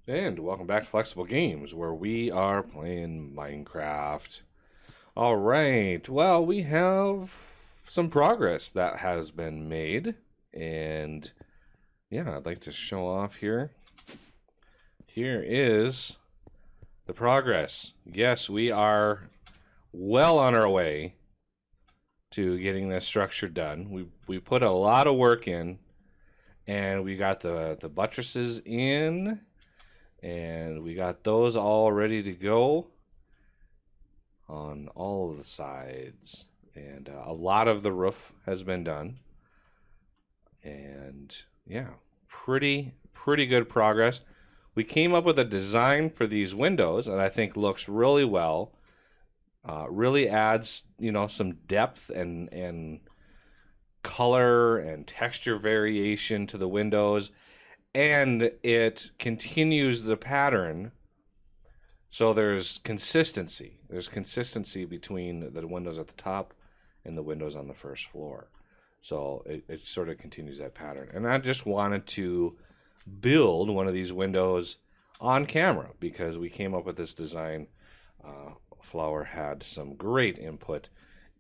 And welcome back to Flexible Games, where we are playing Minecraft. All right, well, we have some progress that has been made, and yeah, I'd like to show off here. Here is the progress. Yes, we are well on our way to getting this structure done. We put a lot of work in, and we got the buttresses in. And we got those all ready to go on all of the sides. And a lot of the roof has been done. And yeah, pretty good progress. We came up with a design for these windows that I think looks really well. Really adds, some depth and color and texture variation to the windows, and it continues the pattern, so there's consistency. There's consistency between the windows at the top and the windows on the first floor. So it sort of continues that pattern. And I just wanted to build one of these windows on camera because we came up with this design. Flower had some great input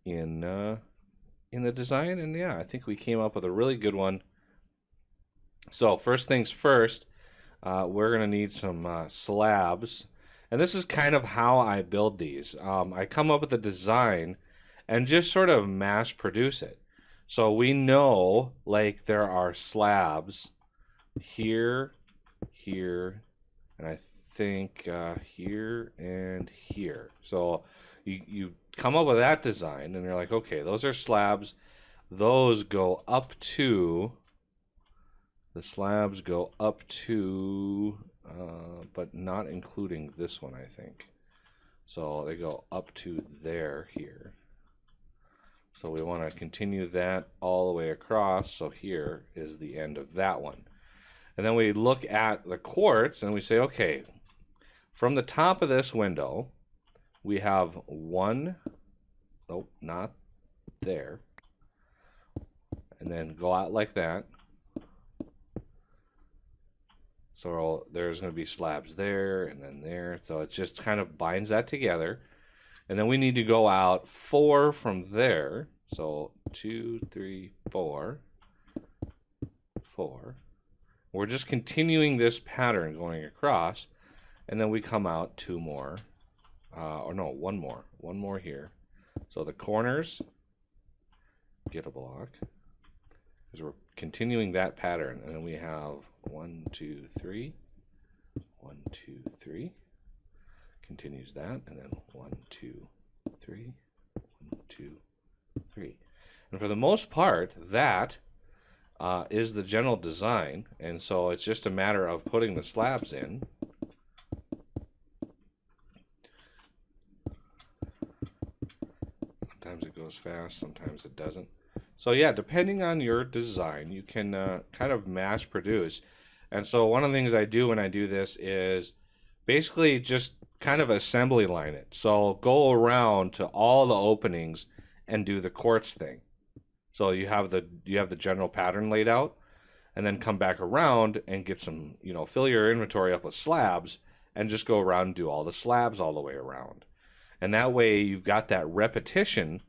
in the design, and yeah, I think we came up with a really good one. So first things first, we're going to need some slabs. And this is kind of how I build these. I come up with a design and just sort of mass produce it. So we know, like, there are slabs here, here, and I think here and here. So you come up with that design and you're like, okay, those are slabs. Those go up to... The slabs go up to, but not including this one, I think. So they go up to there here. So we want to continue that all the way across. So here is the end of that one. And then we look at the quartz and we say, okay, from the top of this window, we have one, oh, not there. And then go out like that. So there's going to be slabs there and then there. So it just kind of binds that together. And then we need to go out 4 from there. So 2, 3, 4. 4. We're just continuing this pattern going across. And then we come out 2 more. Or no, 1 more. 1 more here. So the corners get a block. Because we're continuing that pattern. And then we have 1, 2, 3. 1, 2, 3. Continues that. And then 1, 2, 3. 1, 2, 3. And for the most part, that is the general design. And so it's just a matter of putting the slabs in. Sometimes it goes fast, sometimes it doesn't. So yeah, depending on your design, you can kind of mass produce. And so one of the things I do when I do this is basically just kind of assembly line it. So go around to all the openings and do the quartz thing. So you have the general pattern laid out, and then come back around and get some, fill your inventory up with slabs and just go around and do all the slabs all the way around. And that way you've got that repetition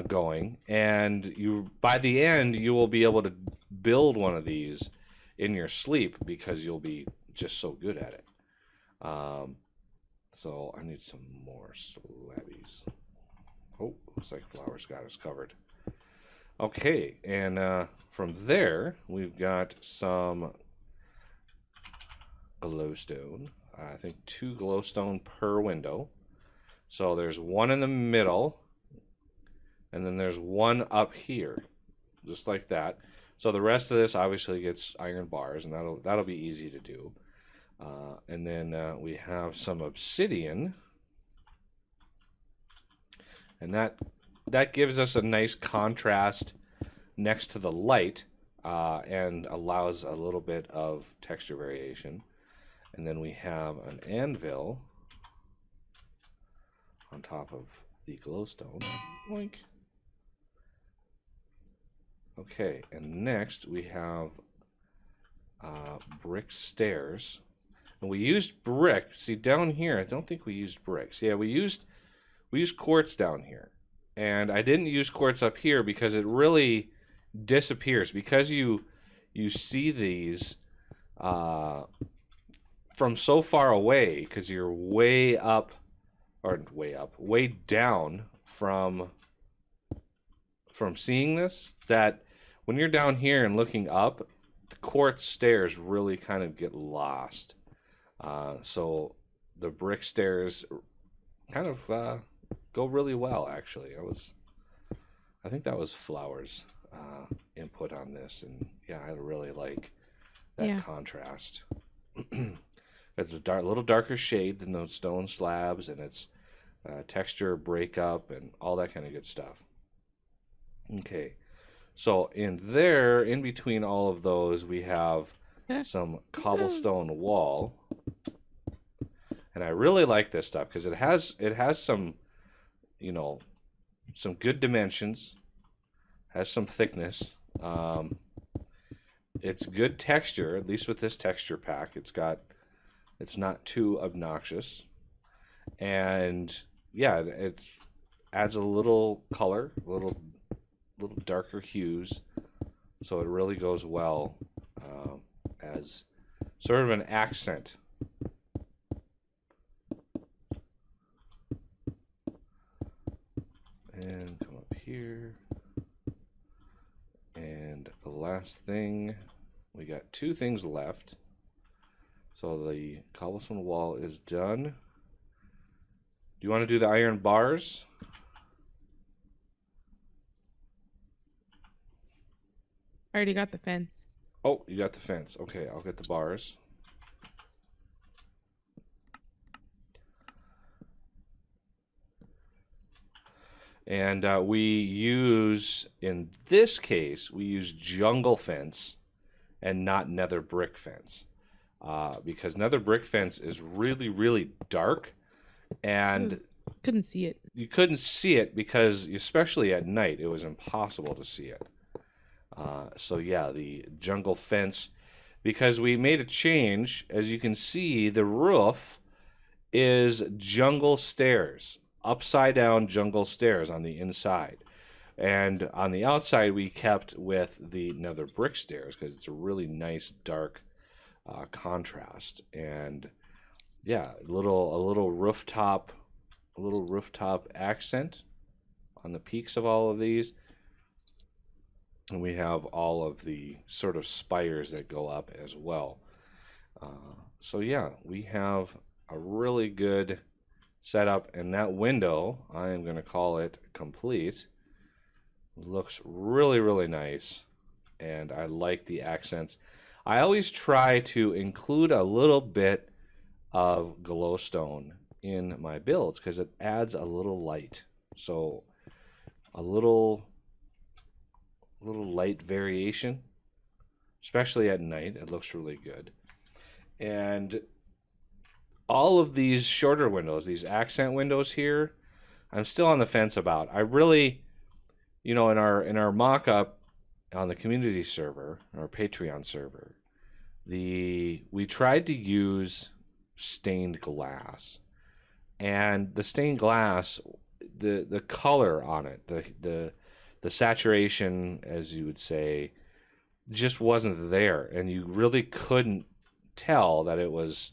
going, and by the end you will be able to build one of these in your sleep because you'll be just so good at it. So I need some more slabbies. Oh, looks like Flower's got us covered. Okay, and from there we've got some glowstone. I think 2 glowstone per window. So there's 1 in the middle. And then there's 1 up here, just like that. So the rest of this obviously gets iron bars, and that'll be easy to do. And then we have some obsidian, and that gives us a nice contrast next to the light, and allows a little bit of texture variation. And then we have an anvil on top of the glowstone. Oink. Okay, and next we have brick stairs. And we used brick. See, down here, I don't think we used bricks. Yeah, we used quartz down here. And I didn't use quartz up here because it really disappears. Because you see these from so far away, because you're way down from seeing this, that when you're down here and looking up, the quartz stairs really kind of get lost. So the brick stairs kind of go really well, actually. I think that was Flower's input on this, and yeah, I really like that contrast. It's a little darker shade than those stone slabs, and it's texture breakup and all that kind of good stuff. Okay, so in between all of those, we have some cobblestone wall, and I really like this stuff because it has some, some good dimensions, has some thickness. It's good texture, at least with this texture pack. It's not too obnoxious, and yeah, it adds a little color, a little darker hues, so it really goes well as sort of an accent. And come up here, and the last thing, we got 2 things left. So the cobblestone wall is done. Do you want to do the iron bars? I already got the fence. Oh, you got the fence. Okay, I'll get the bars. And in this case, we use jungle fence and not nether brick fence. Because nether brick fence is really, really dark, and couldn't see it. You couldn't see it because, especially at night, it was impossible to see it. So yeah, the jungle fence, because we made a change, as you can see, the roof is jungle stairs, upside down jungle stairs on the inside. And on the outside, we kept with the nether brick stairs because it's a really nice dark contrast. And yeah, a little rooftop accent on the peaks of all of these. And we have all of the sort of spires that go up as well. So yeah, we have a really good setup, and that window, I am going to call it complete. Looks really, really nice, and I like the accents. I always try to include a little bit of glowstone in my builds because it adds a little light. So a little light variation, especially at night, it looks really good. And all of these shorter windows, these accent windows here, I'm still on the fence about. I really, in our mock-up on the community server, our Patreon server, we tried to use stained glass, and the stained glass, the color on it, the saturation, as you would say, just wasn't there, and you really couldn't tell that it was,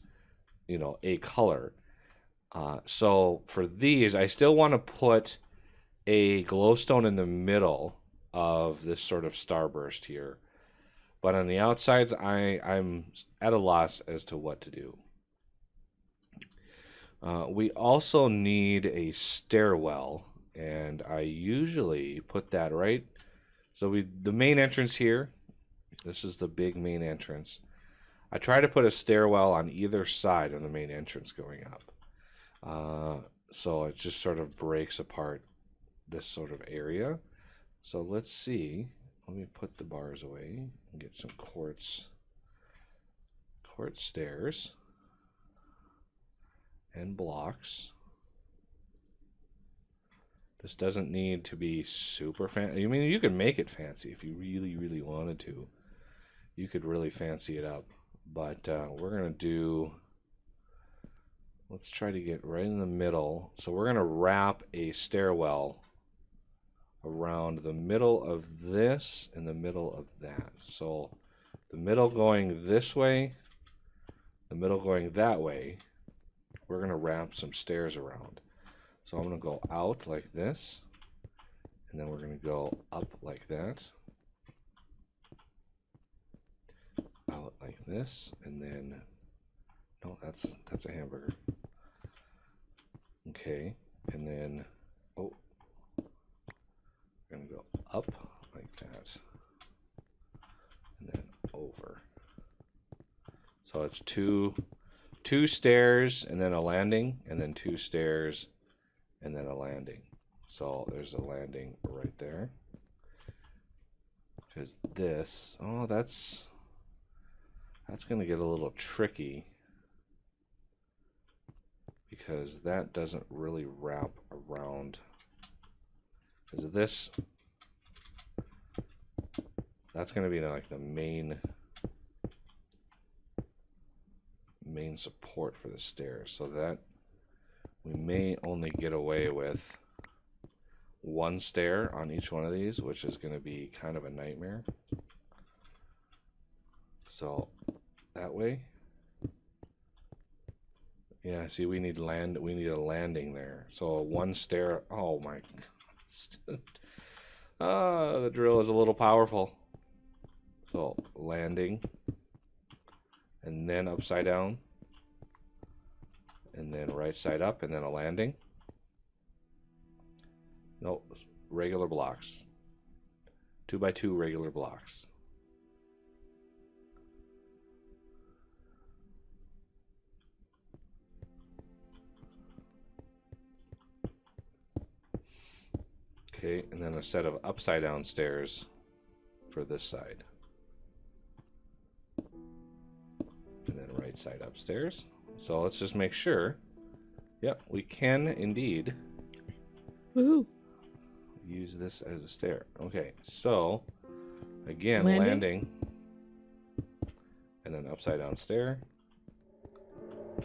a color. So for these, I still want to put a glowstone in the middle of this sort of starburst here. But on the outsides, I'm at a loss as to what to do. We also need a stairwell, and I usually put that right. So the main entrance here, this is the big main entrance. I try to put a stairwell on either side of the main entrance going up. So it just sort of breaks apart this sort of area. So let's see. Let me put the bars away and get some quartz stairs and blocks. This doesn't need to be super fancy. I mean, you could make it fancy if you really, really wanted to. You could really fancy it up. But we're going to do let's try to get right in the middle. So we're going to wrap a stairwell around the middle of this and the middle of that. So the middle going this way, the middle going that way, we're going to wrap some stairs around. So I'm going to go out like this, and then we're going to go up like that, out like this, and then, no, that's a hamburger. Okay, and then, oh, we're going to go up like that, and then over. So it's two stairs and then a landing, and then 2 stairs and then a landing. So there's a landing right there. Because this, oh, that's going to get a little tricky, because that doesn't really wrap around. Because this, that's going to be like the main support for the stairs, so that we may only get away with 1 stair on each one of these, which is going to be kind of a nightmare. So that way, yeah, see, we need a landing there. So 1 stair, oh my god. The drill is a little powerful. So landing, and then upside down, and then right side up, and then a landing. No, regular blocks. 2x2 regular blocks. Okay, and then a set of upside down stairs for this side. And then right side upstairs. So let's just make sure. Yep, we can indeed Woohoo. use this as a stair. Okay, so again, Landing. landing, and then upside down stair,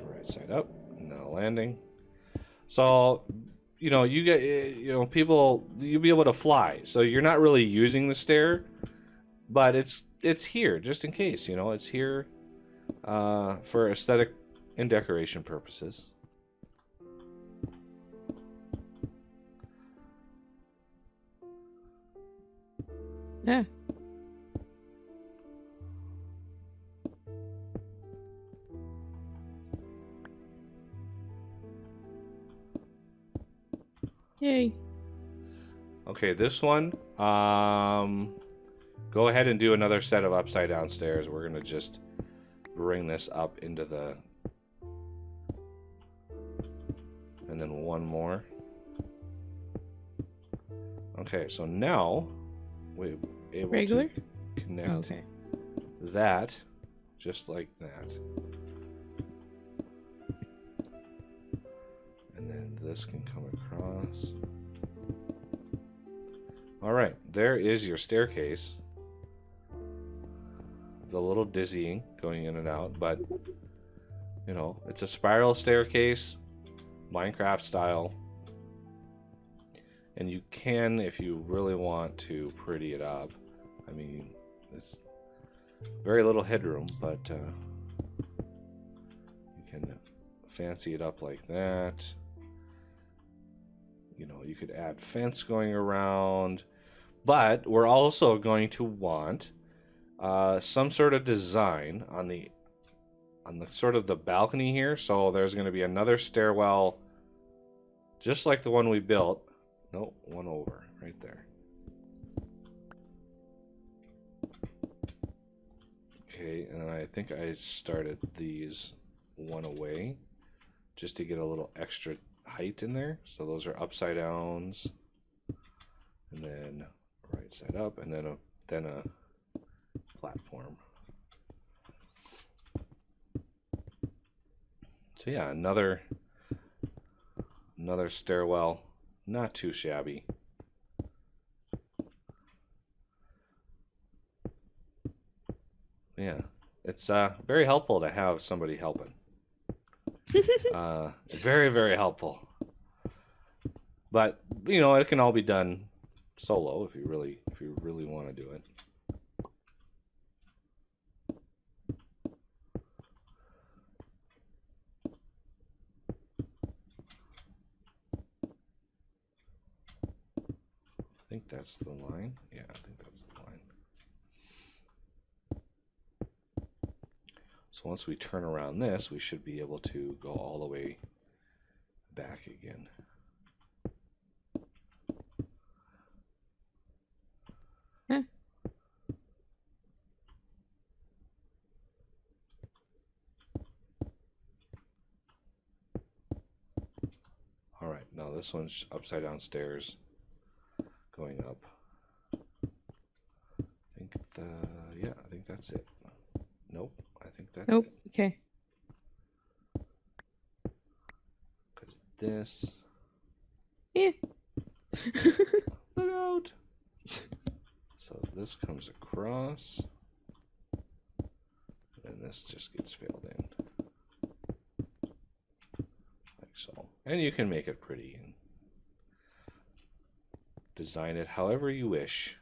right side up, and then a landing. So, you know, you get, you know, people, you'll be able to fly. So you're not really using the stair, but it's here just in case. You know, it's here for aesthetic and decoration purposes. Yeah. Yay. Okay, this one, go ahead and do another set of upside down stairs. We're going to just bring this up into the, and then 1 more. Okay, so now we're able Regular? to connect Okay. that just like that. And then this can come across. All right, there is your staircase. It's a little dizzying going in and out, but you know, it's a spiral staircase, Minecraft style. And you can, if you really want to, pretty it up. I mean, it's very little headroom, but you can fancy it up like that. You know, you could add fence going around, but we're also going to want some sort of design on the sort of the balcony here. So there's going to be another stairwell, just like the one we built. No, 1 over, right there. Okay, and then I think I started these 1 away, just to get a little extra height in there. So those are upside downs, and then right side up, and then a platform. So yeah, another stairwell. Not too shabby. Yeah, it's very helpful to have somebody helping. Very, very helpful. But you know, it can all be done solo if you really want to do it. I think that's the line. Yeah, I think that's the line. So once we turn around this, we should be able to go all the way back again. Huh. All right, now this one's upside down stairs going up. I think that's it. Nope, I think that's Nope. it. Okay. Because this... Yeah. Look out! So this comes across, and this just gets filled in. Like so. And you can make it pretty and design it however you wish.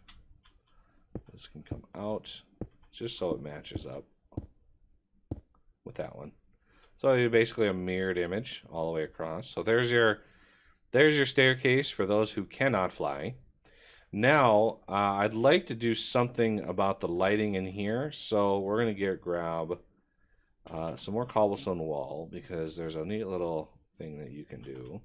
This can come out just so it matches up with that one. So you're basically a mirrored image all the way across. So there's your staircase for those who cannot fly. Now I'd like to do something about the lighting in here. So we're gonna grab some more cobblestone wall, because there's a neat little thing that you can do.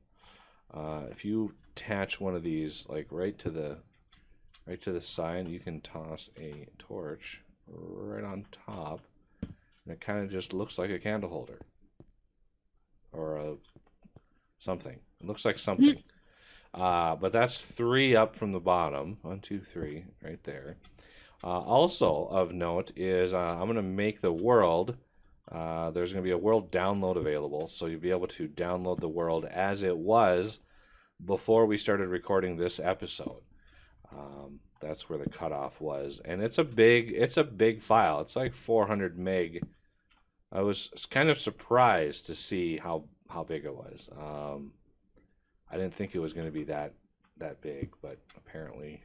If you attach one of these like right to the side, you can toss a torch right on top, and it kind of just looks like a candle holder or something. It looks like something. But that's 3 up from the bottom. 1, 2, 3, right there. Also of note is I'm going to make the world. There's going to be a world download available, so you'll be able to download the world as it was before we started recording this episode. That's where the cutoff was, and it's a big file. It's like 400 meg. I was kind of surprised to see how big it was. I didn't think it was going to be that big, but apparently.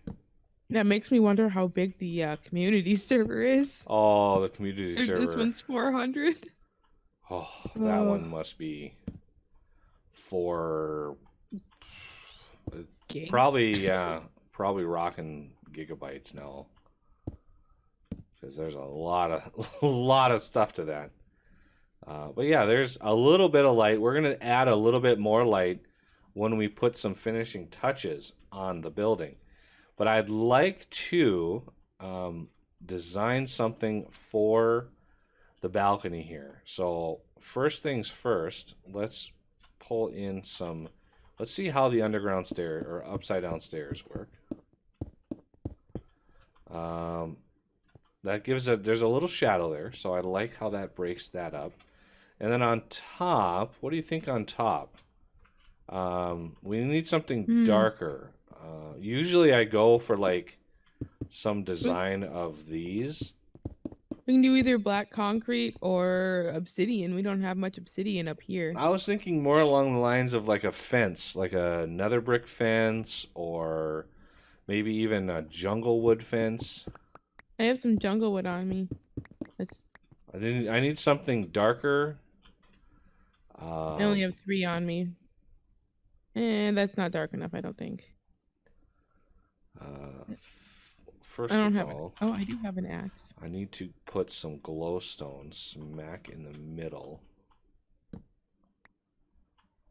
That makes me wonder how big the community server is. Oh, the community server. This one's 400. Oh, that one must be for Gigs. probably rocking gigabytes now, because there's a lot of stuff to that. But yeah, there's a little bit of light. We're gonna add a little bit more light when we put some finishing touches on the building. But I'd like to design something for the balcony here. So first things first, let's pull in some. Let's see how the underground stair or upside down stairs work. That gives there's a little shadow there, so I like how that breaks that up. And then on top, what do you think on top? We need something darker. Usually I go for like some design of these. We can do either black concrete or obsidian. We don't have much obsidian up here. I was thinking more along the lines of like a fence, like a nether brick fence, or maybe even a jungle wood fence. I have some jungle wood on me. I need something darker. I only have 3 on me. And that's not dark enough, I don't think. First I don't of have all, Oh, I do have an axe. I need to put some glowstone smack in the middle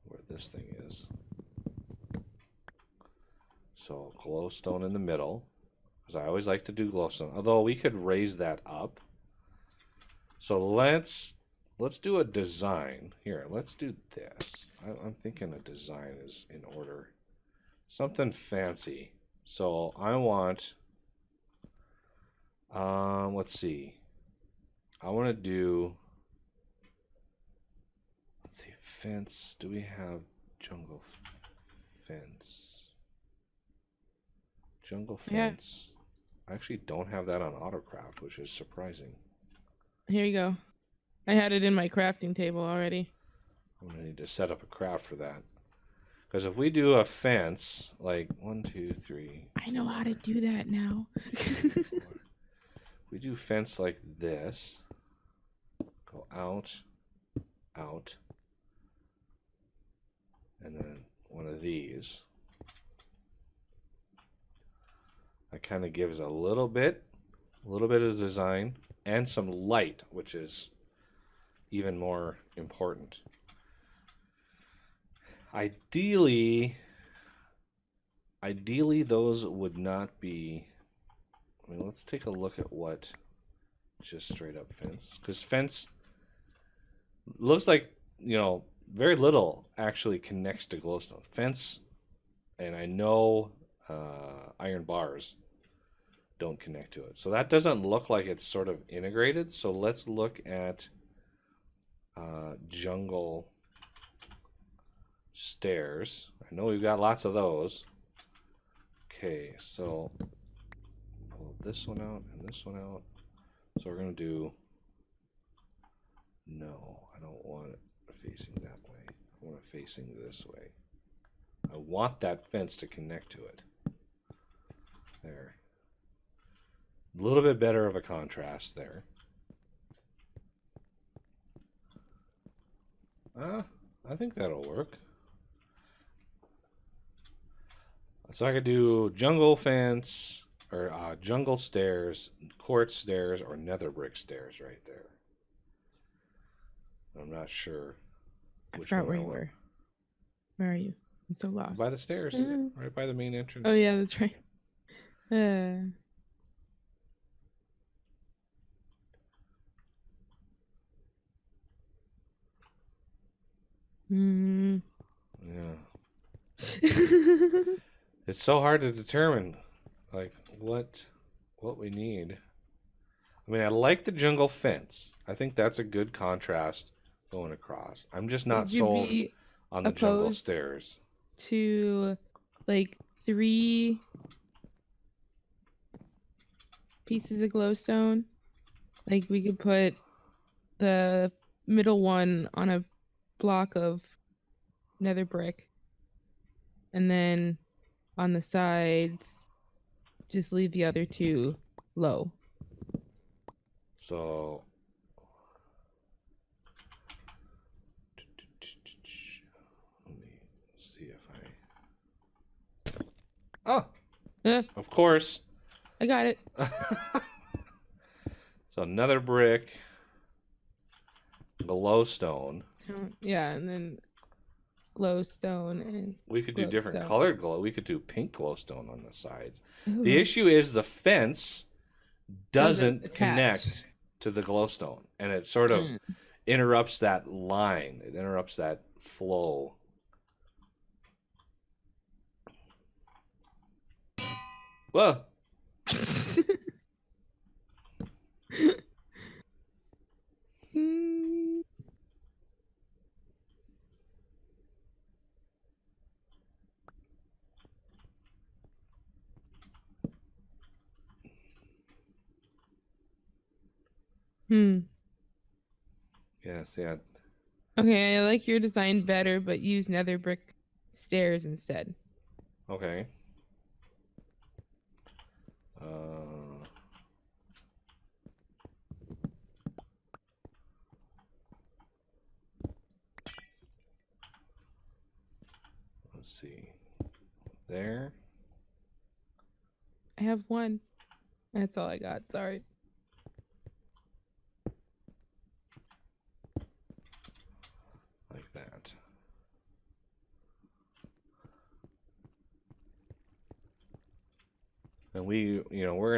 where this thing is. So glowstone in the middle, because I always like to do glowstone. Although we could raise that up. So let's do a design here. Let's do this. I'm thinking a design is in order. Something fancy. So I want. Let's see. I want to do. Let's see. Fence. Do we have jungle fence? Jungle fence. Yeah. I actually don't have that on AutoCraft, which is surprising. Here you go. I had it in my crafting table already. I'm going to need to set up a craft for that. Because if we do a fence, like 1, 2, 3... I know how to do that now. We do fence like this. Go out, out. And then one of these. That kind of gives a little bit of design and some light, which is even more important. Ideally those would not be... I mean, let's take a look at what just straight up fence. Because fence looks like, you know, very little actually connects to glowstone. Fence, and I know iron bars don't connect to it. So that doesn't look like it's sort of integrated. So let's look at jungle stairs. I know we've got lots of those. Okay, so pull this one out and this one out. So we're going to do... No, I don't want it facing that way. I want it facing this way. I want that fence to connect to it. There. A little bit better of a contrast there. I think that'll work. So I could do jungle fence, or jungle stairs, quartz stairs, or nether brick stairs right there. I'm not sure. I forgot where you were. Where are you? I'm so lost. By the stairs, right by the main entrance. Oh yeah, that's right. Yeah. It's so hard to determine, like, what we need. I mean, I like the jungle fence. I think that's a good contrast going across. I'm just not sold on the jungle stairs. To, like, 3 pieces of glowstone. Like, we could put the middle one on a block of nether brick. And then on the sides, just leave the other 2 low. So let me see if I... Oh! Of course. I got it. So nether brick, glowstone. Yeah, and then glowstone and we could do different colored glow. We could do pink glowstone on the sides. Ooh. The issue is the fence doesn't connect to the glowstone, and it sort of interrupts that line. It interrupts that flow. Whoa. Yes, yeah. Okay, I like your design better, but use nether brick stairs instead. Okay. Let's see. There. I have 1. That's all I got. Sorry. Like that. And we're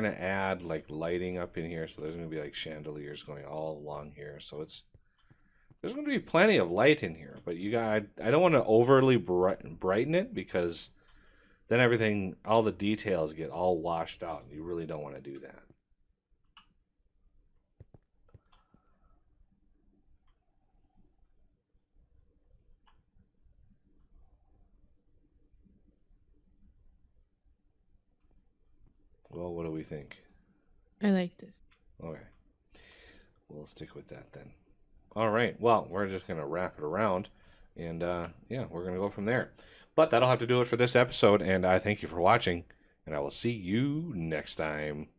going to add like lighting up in here. So there's going to be like chandeliers going all along here. So there's going to be plenty of light in here, but I don't want to overly brighten it, because then everything, all the details get all washed out. You really don't want to do that. Well, what do we think? I like this. Okay. We'll stick with that then. All right. Well, we're just going to wrap it around. And yeah, we're going to go from there. But that'll have to do it for this episode, and I thank you for watching, and I will see you next time.